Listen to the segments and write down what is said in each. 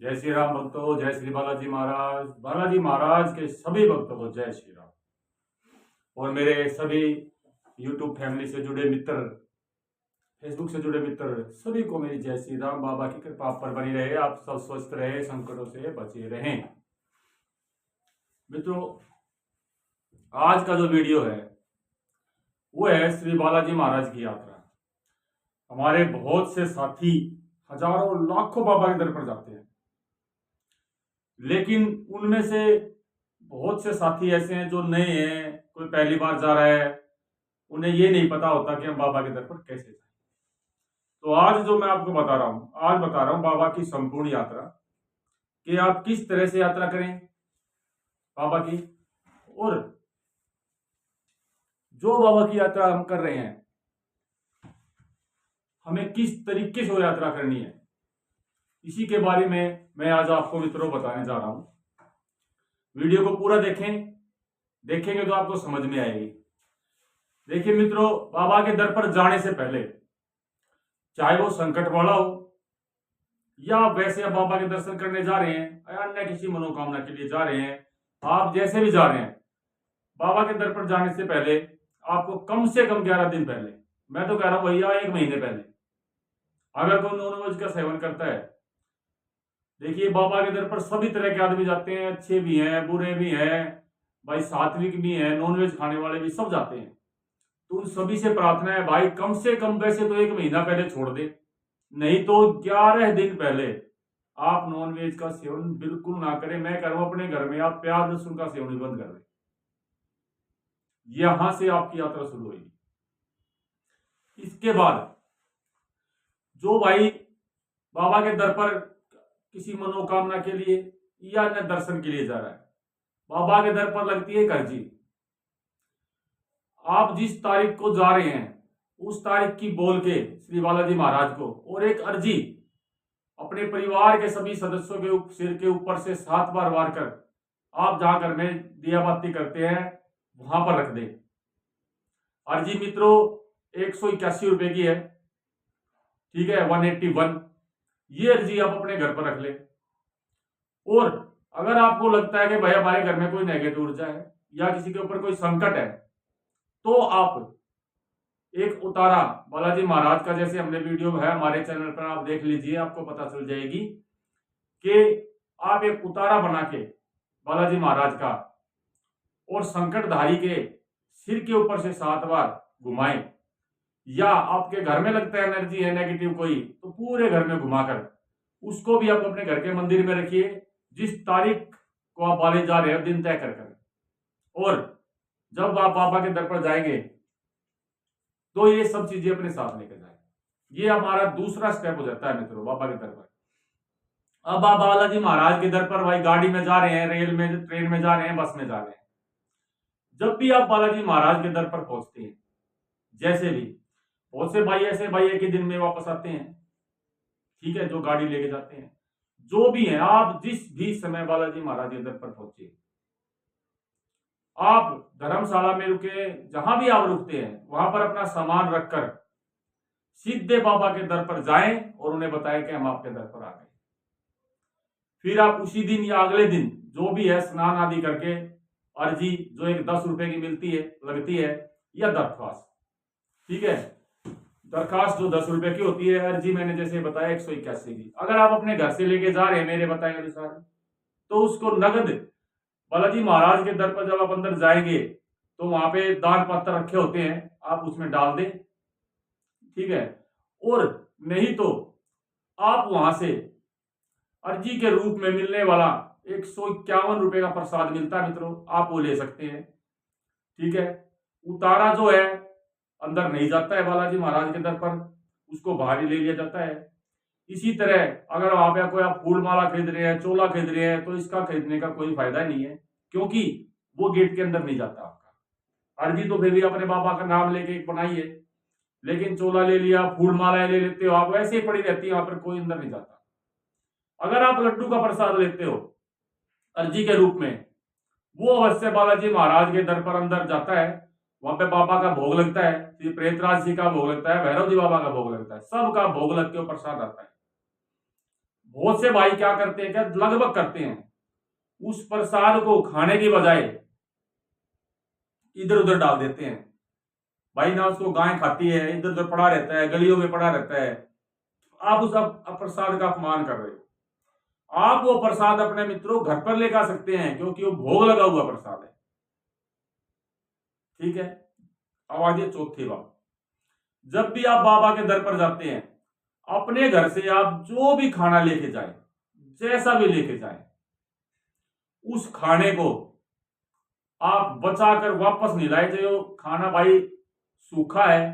जय श्री राम भक्तों, जय श्री बालाजी महाराज के सभी भक्तों को जय श्री राम। और मेरे सभी यूट्यूब फैमिली से जुड़े मित्र, फेसबुक से जुड़े मित्र, सभी को मेरी जय श्री राम। बाबा की कृपा आप पर बनी रहे, आप सब स्वस्थ रहे, संकटों से बचे रहें। मित्रों, आज का जो वीडियो है वो है श्री बालाजी महाराज की यात्रा। हमारे बहुत से साथी हजारों लाखों बाबा के दर पर जाते हैं, लेकिन उनमें से बहुत से साथी ऐसे हैं जो नए हैं, कोई पहली बार जा रहा है, उन्हें ये नहीं पता होता कि हम बाबा के दर पर कैसे जाएं। तो आज जो मैं आपको बता रहा हूं, आज बता रहा हूं बाबा की संपूर्ण यात्रा, कि आप किस तरह से यात्रा करें बाबा की, और जो बाबा की यात्रा हम कर रहे हैं हमें किस तरीके से वो यात्रा करनी है, इसी के बारे में मैं आज आपको मित्रों बताने जा रहा हूं। वीडियो को पूरा देखेंगे तो आपको समझ में आएगी। देखिए मित्रों, बाबा के दर पर जाने से पहले, चाहे वो संकट वाला हो या वैसे आप बाबा के दर्शन करने जा रहे हैं या अन्य किसी मनोकामना के लिए जा रहे हैं, आप जैसे भी जा रहे हैं, बाबा के दर पर जाने से पहले आपको कम से कम 11 दिन पहले, मैं तो कह रहा हूं भैया 1 महीने पहले, अगर कोई नॉनवेज का सेवन करता है, देखिए बाबा के दर पर सभी तरह के आदमी जाते हैं, अच्छे भी हैं, बुरे भी हैं, भाई सात्विक भी हैं, नॉनवेज खाने वाले भी, सब जाते हैं। तो उन सभी से प्रार्थना है भाई कम से कम, वैसे तो 1 महीना पहले छोड़ दे, नहीं तो 11 दिन पहले आप नॉनवेज का सेवन बिल्कुल ना करें। मैं कह रहा हूं अपने घर में आप प्याज लहसुन का सेवन बंद कर दें, यहां से आपकी यात्रा शुरू होगी। इसके बाद जो भाई बाबा के दर पर किसी मनोकामना के लिए या अन्य दर्शन के लिए जा रहा है, बाबा के दर पर लगती है एक अर्जी। आप जिस तारीख को जा रहे हैं उस तारीख की बोल के श्री बालाजी महाराज को, और एक अर्जी अपने परिवार के सभी सदस्यों के सिर के ऊपर से 7 बार वार कर आप जहां घर में दिया बाती करते हैं वहां पर रख दे। अर्जी मित्रों 181 रुपए की है, ठीक है, 181। ये अर्जी आप अपने घर पर रख ले। और अगर आपको लगता है कि भाई हमारे घर में कोई नेगेटिव ऊर्जा है या किसी के ऊपर कोई संकट है, तो आप एक उतारा बालाजी महाराज का, जैसे हमने वीडियो है हमारे चैनल पर, आप देख लीजिए, आपको पता चल जाएगी कि आप एक उतारा बना के बालाजी महाराज का और संकटधारी के सिर के ऊपर से 7 बार घुमाएं, या आपके घर में लगता है एनर्जी है नेगेटिव कोई, तो पूरे घर में घुमाकर उसको भी आप अपने घर के मंदिर में रखिए। जिस तारीख को आप बाले जा रहे हैं दिन तय कर, और जब आप बाबा के दर पर जाएंगे तो ये सब चीजें अपने साथ लेकर जाए। ये हमारा दूसरा स्टेप हो जाता है मित्रों बाबा के दर पर। अब आप बालाजी महाराज के दर पर भाई गाड़ी में जा रहे हैं, रेल में, ट्रेन में जा रहे हैं, बस में जा रहे हैं, जब भी आप बालाजी महाराज के दर पर पहुंचते हैं, जैसे भी, बहुत से भाई ऐसे भाई एक ही दिन में वापस आते हैं, ठीक है, जो गाड़ी लेके जाते हैं, जो भी है, आप जिस भी समय बालाजी महाराज के दर पर पहुंचे, आप धर्मशाला में रुके, जहां भी आप रुकते हैं वहां पर अपना सामान रखकर सीधे बाबा के दर पर जाएं और उन्हें बताएं कि हम आपके दर पर आ गए। फिर आप उसी दिन या अगले दिन जो भी है स्नान आदि करके अर्जी जो एक 10 रुपए की मिलती है, लगती है, या दरख्वास्त, ठीक है, दरखास्त जो 10 रुपए की होती है, अर्जी मैंने जैसे बताया 181 की, अगर आप अपने घर से लेके जा रहे हैं मेरे बताए अनुसार, तो उसको नगद बालाजी महाराज के दर पर जब आप अंदर जाएंगे तो वहां पे दान पत्र रखे होते हैं, आप उसमें डाल दें, ठीक है। और नहीं तो आप वहां से अर्जी के रूप में मिलने वाला 151 रुपए का प्रसाद मिलता है मित्रों, आप वो ले सकते हैं, ठीक है। उतारा जो है अंदर नहीं जाता है बालाजी महाराज के दर पर, उसको बाहर ही ले लिया जाता है। इसी तरह अगर वहां पे कोई आप फूल माला खरीद रहे हैं, चोला खरीद रहे हैं, तो इसका खरीदने का कोई फायदा नहीं है, क्योंकि वो गेट के अंदर नहीं जाता आपका। अर्जी तो फिर भी अपने बाबा का नाम लेके बनाइए, लेकिन चोला ले लिया, फूल मालाएं ले लेते हो आप, वैसे ही पड़ी रहती है, वहां पर कोई अंदर नहीं जाता। अगर आप लड्डू का प्रसाद लेते हो अर्जी के रूप में, वो अवश्य बालाजी महाराज के दर पर अंदर जाता है, वहां पे बाबा का भोग लगता है, श्री प्रेतराज जी का भोग लगता है, भैरव जी बाबा का भोग लगता है, सबका भोग लग के प्रसाद आता है। बहुत से भाई क्या करते हैं, क्या लगभग करते हैं, उस प्रसाद को खाने की बजाय इधर उधर डाल देते हैं। भाई ना उसको गाय खाती है, इधर उधर पड़ा रहता है, गलियों में पड़ा रहता है। आप उस प्रसाद का अपमान कर रहे हो। आप वो प्रसाद अपने मित्रों घर पर लेकर आ सकते हैं, क्योंकि वो भोग लगा हुआ प्रसाद है। ठीक है। अब आ गई चौथी बात। जब भी आप बाबा के दर पर जाते हैं, अपने घर से आप जो भी खाना लेके जाए, जैसा भी लेके जाए, उस खाने को आप बचाकर वापस नहीं लाए। जो खाना भाई सूखा है,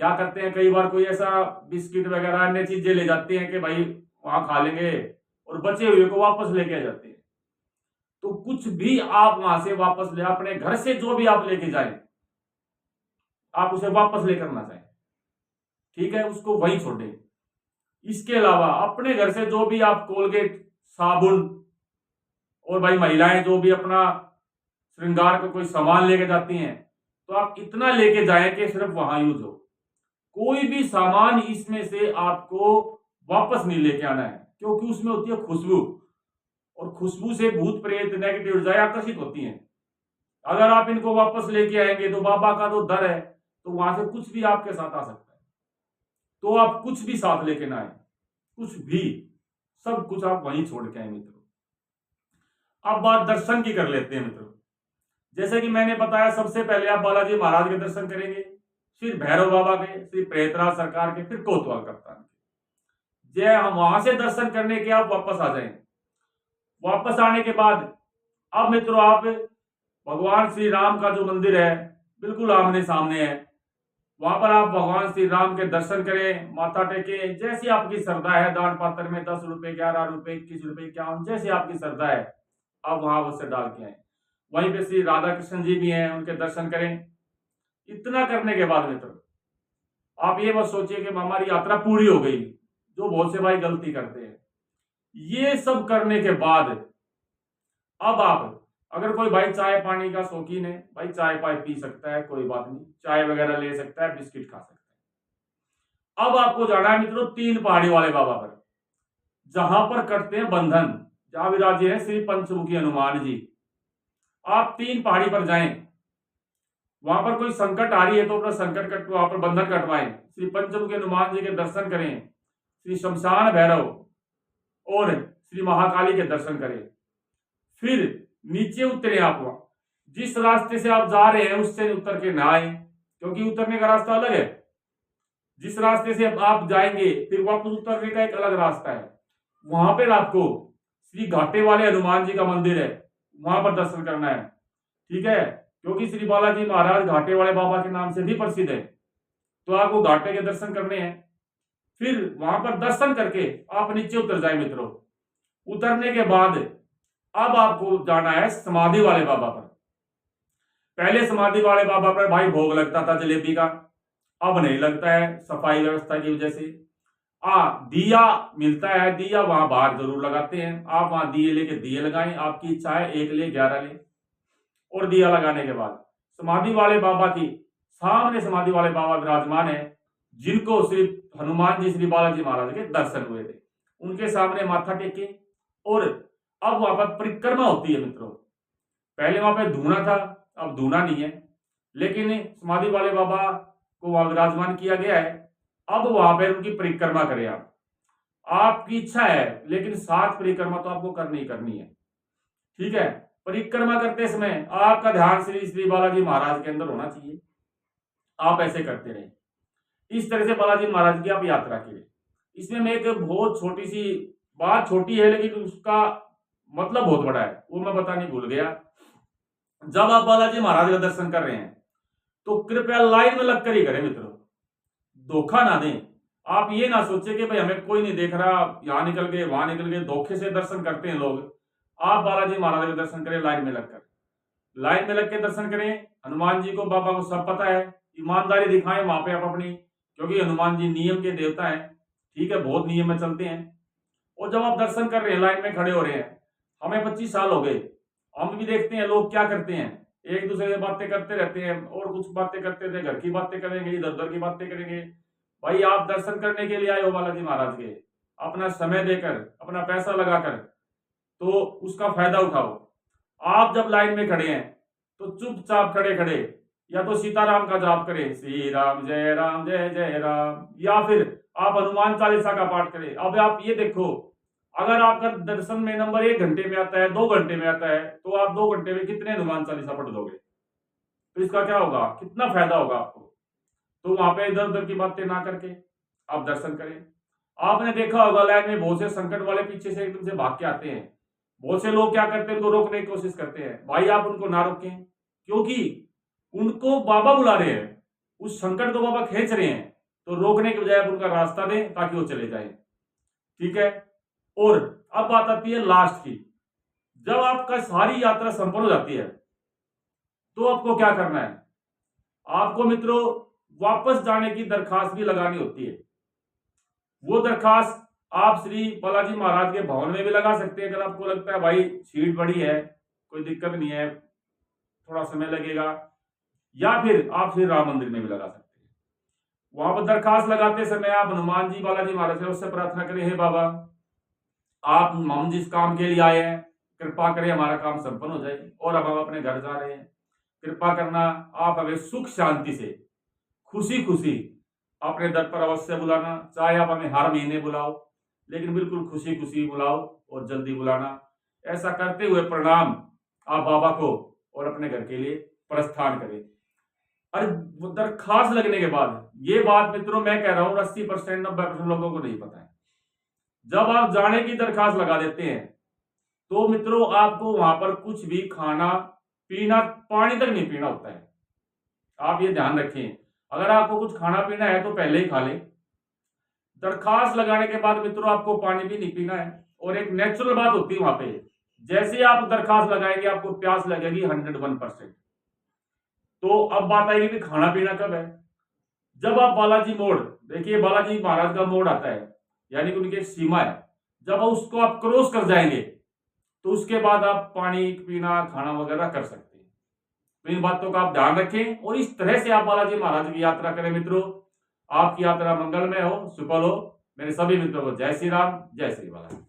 क्या करते हैं कई बार कोई ऐसा बिस्किट वगैरह अन्य चीजें ले जाते हैं कि भाई वहां खा लेंगे, और बचे हुए को वापस लेके आ जाते हैं। तो कुछ भी आप वहां से वापस ले, अपने घर से जो भी आप लेके जाए, आप उसे वापस लेकर ना जाए। ठीक है, उसको वहीं छोड़े। इसके अलावा अपने घर से जो भी आप कोलगेट, साबुन, और भाई महिलाएं जो भी अपना श्रृंगार का कोई सामान लेके जाती हैं, तो आप इतना लेके जाएं कि सिर्फ वहां यूज हो। कोई भी सामान इसमें से आपको वापस नहीं लेके आना है, क्योंकि उसमें होती है खुशबू, और खुशबू से भूत प्रेत नेगेटिव ऊर्जाएं आकर्षित होती हैं। अगर आप इनको वापस लेके आएंगे तो बाबा का तो दर है, तो वहां से कुछ भी आपके साथ आ सकता है। तो आप कुछ भी साथ लेके ना आए, कुछ भी, सब कुछ आप वहीं छोड़ के आए मित्रों। अब बात दर्शन की कर लेते हैं मित्रों। जैसे कि मैंने बताया, सबसे पहले आप बालाजी महाराज के दर्शन करेंगे, फिर भैरव बाबा के, फिर प्रेतराज सरकार के, फिर कोतवाल कप्तान के। जय हम वहां से दर्शन करने के आप वापस आ जाएं। वापस आने के बाद अब मित्रों आप भगवान श्री राम का जो मंदिर है बिल्कुल आमने सामने है, वहां पर आप भगवान श्री राम के दर्शन करें, माथा टेके, जैसी आपकी श्रद्धा है। दान पात्र में 10 रुपए, 11 रुपए, 21 रुपए, 51, जैसी आपकी श्रद्धा है, आप वहां उससे डाल के आए। वहीं पे श्री राधा कृष्ण जी भी हैं, उनके दर्शन करें। इतना करने के बाद मित्रों आप ये मत सोचिए कि हमारी यात्रा पूरी हो गई, जो बहुत से भाई गलती करते हैं। ये सब करने के बाद अब आप, अगर कोई भाई चाय पानी का शौकीन है, भाई चाय पाई पी सकता है, कोई बात नहीं, चाय वगैरह ले सकता है, बिस्किट खा सकता है। अब आपको जाना है मित्रों 3 पहाड़ी वाले बाबा पर, जहां पर करते हैं बंधन, जहां विराजे हैं श्री पंचमुखी हनुमान जी। आप 3 पहाड़ी पर जाएं, वहां पर कोई संकट आ रही है तो अपना संकट कट, वहां पर बंधन कटवाएं, श्री पंचमुखी हनुमान जी के दर्शन करें, श्री शमशान भैरव और श्री महाकाली के दर्शन करें। फिर नीचे उतरे। आप जिस रास्ते से आप जा रहे हैं उससे उतर के ना आए, क्योंकि उतरने का रास्ता अलग है। जिस रास्ते से आप जाएंगे फिर वापस उतरने का एक अलग रास्ता है। वहां पर आपको श्री घाटे वाले हनुमान जी का मंदिर है, वहां पर दर्शन करना है। ठीक है, क्योंकि श्री बालाजी महाराज घाटे वाले बाबा के नाम से भी प्रसिद्ध है, तो आपको घाटे के दर्शन करने हैं। फिर वहां पर दर्शन करके आप नीचे उतर जाए मित्रों। उतरने के बाद अब आपको जाना है समाधि वाले बाबा पर। पहले समाधि वाले बाबा पर भाई भोग लगता था जलेबी का, अब नहीं लगता है सफाई व्यवस्था की वजह से। दिया मिलता है, दिया वहां बाहर जरूर लगाते हैं। आप वहां दिए लेके दिए लगाएं, आपकी इच्छा है 1 ले 11 ले। और दिया लगाने के बाद समाधि वाले बाबा की सामने समाधि वाले बाबा विराजमान है, जिनको श्री हनुमान जी श्री बालाजी महाराज के दर्शन हुए थे, उनके सामने माथा टेके। और अब वहां पर परिक्रमा होती है मित्रों। पहले वहां पर धूना था, अब धूना नहीं है, लेकिन समाधि वाले बाबा को वहां विराजमान किया गया है। अब वहां पर उनकी परिक्रमा करें आप, आपकी इच्छा है, लेकिन 7 परिक्रमा तो आपको करनी ही करनी है। ठीक है, परिक्रमा करते समय आपका ध्यान श्री श्री बालाजी महाराज के अंदर होना चाहिए। आप ऐसे करते रहे। इस तरह से बालाजी महाराज की आप यात्रा करें। इसमें मैं एक बहुत छोटी सी बात, छोटी है लेकिन उसका मतलब बहुत बड़ा है, वो मैं बताने भूल गया। जब आप बालाजी महाराज का दर्शन कर रहे हैं तो कृपया लाइन में लगकर ही करें मित्रों, धोखा ना दें। आप ये ना सोचे कि भाई हमें कोई नहीं देख रहा, यहां निकल गए वहां निकल गए। धोखे से दर्शन करते हैं लोग। आप बालाजी महाराज के दर्शन करें लाइन में लगकर, लाइन में लग के दर्शन करें। हनुमान जी को, बाबा को सब पता है, ईमानदारी दिखाएं वहां पे आप अपनी, क्योंकि हनुमान जी नियम के देवता हैं। ठीक है, बहुत नियम में चलते हैं। और जब आप दर्शन कर रहे हैं, लाइन में खड़े हो रहे हैं, हमें 25 साल हो गए, हम भी देखते हैं लोग क्या करते हैं, एक दूसरे से बातें करते रहते हैं, और कुछ बातें करते थे, घर की बातें करेंगे, इधर उधर की बातें करेंगे। भाई आप दर्शन करने के लिए आए हो बालाजी महाराज के, अपना समय देकर, अपना पैसा लगाकर, तो उसका फायदा उठाओ। आप जब लाइन में खड़े हैं तो चुपचाप खड़े खड़े या तो सीताराम का जाप करें, श्री राम जय जय राम, या फिर आप हनुमान चालीसा का पाठ करें। अब आप ये देखो, अगर आपका दर्शन में नंबर 1 घंटे में आता है, 2 घंटे में आता है, तो आप 2 घंटे में कितने हनुमान चालीसा पढ़ दोगे? तो इसका क्या होगा, कितना फायदा होगा आपको। तो वहां पे इधर उधर की बातें ना करके आप दर्शन करें। आपने देखा होगा लाइन में बहुत से संकट वाले पीछे से एकदम से भाग के आते हैं। बहुत से लोग क्या करते हैं, उनको रोकने की कोशिश करते हैं। भाई आप उनको ना रोकें, क्योंकि उनको बाबा बुला रहे हैं, उस संकट को बाबा खींच रहे हैं। तो रोकने के बजाय आप उनका रास्ता दें ताकि वो चले जाएं। ठीक है। और अब बात आती है लास्ट की। जब आपका सारी यात्रा संपन्न हो जाती है तो आपको क्या करना है? आपको मित्रों वापस जाने की दरखास्त भी लगानी होती है। वो दरखास्त आप श्री बालाजी महाराज के भवन में भी लगा सकते हैं, अगर आपको लगता है भाई सीट बड़ी है, कोई दिक्कत नहीं है, थोड़ा समय लगेगा, या फिर आप श्री राम मंदिर में भी लगा सकते हैं। वहां पर दरखास्त लगाते समय आप हनुमान जी बालाजी महाराज से उससे प्रार्थना करें, हे बाबा आप हम जिस काम के लिए आए हैं कृपा करें हमारा काम संपन्न हो जाए, और अब हम अपने घर जा रहे हैं, कृपा करना आप हमें सुख शांति से खुशी खुशी अपने दर पर अवश्य बुलाना। चाहे आप हमें हर महीने बुलाओ, लेकिन बिल्कुल खुशी खुशी बुलाओ और जल्दी बुलाना। ऐसा करते हुए प्रणाम आप बाबा को और अपने घर के लिए प्रस्थान करें। और दरखास्त लगने के बाद, ये बात मित्रों मैं कह रहा हूं 80% 90% लोगों को नहीं पता है। जब आप जाने की दरखास्त लगा देते हैं तो मित्रों आपको वहां पर कुछ भी खाना पीना, पानी तक नहीं पीना होता है। आप ये ध्यान रखें, अगर आपको कुछ खाना पीना है तो पहले ही खा लें। दरखास्त लगाने के बाद मित्रों आपको पानी भी नहीं पीना है। और एक नेचुरल बात होती है वहां पे, जैसे ही आप दरखास्त लगाएंगे आपको प्यास लगेगी 101%। तो अब बात आएगी कि खाना पीना कब है? जब आप बालाजी मोड़, देखिए बालाजी महाराज का मोड़ आता है, यानी कि उनकी एक सीमा है, जब उसको आप क्रॉस कर जाएंगे तो उसके बाद आप पानी पीना, खाना वगैरह कर सकते हैं। तो इन बातों का आप ध्यान रखें और इस तरह से आप बालाजी महाराज की यात्रा करें। मित्रों आपकी यात्रा मंगलमय हो, सफल हो। मेरे सभी मित्रों को जय श्री राम, जय श्री बालाजी।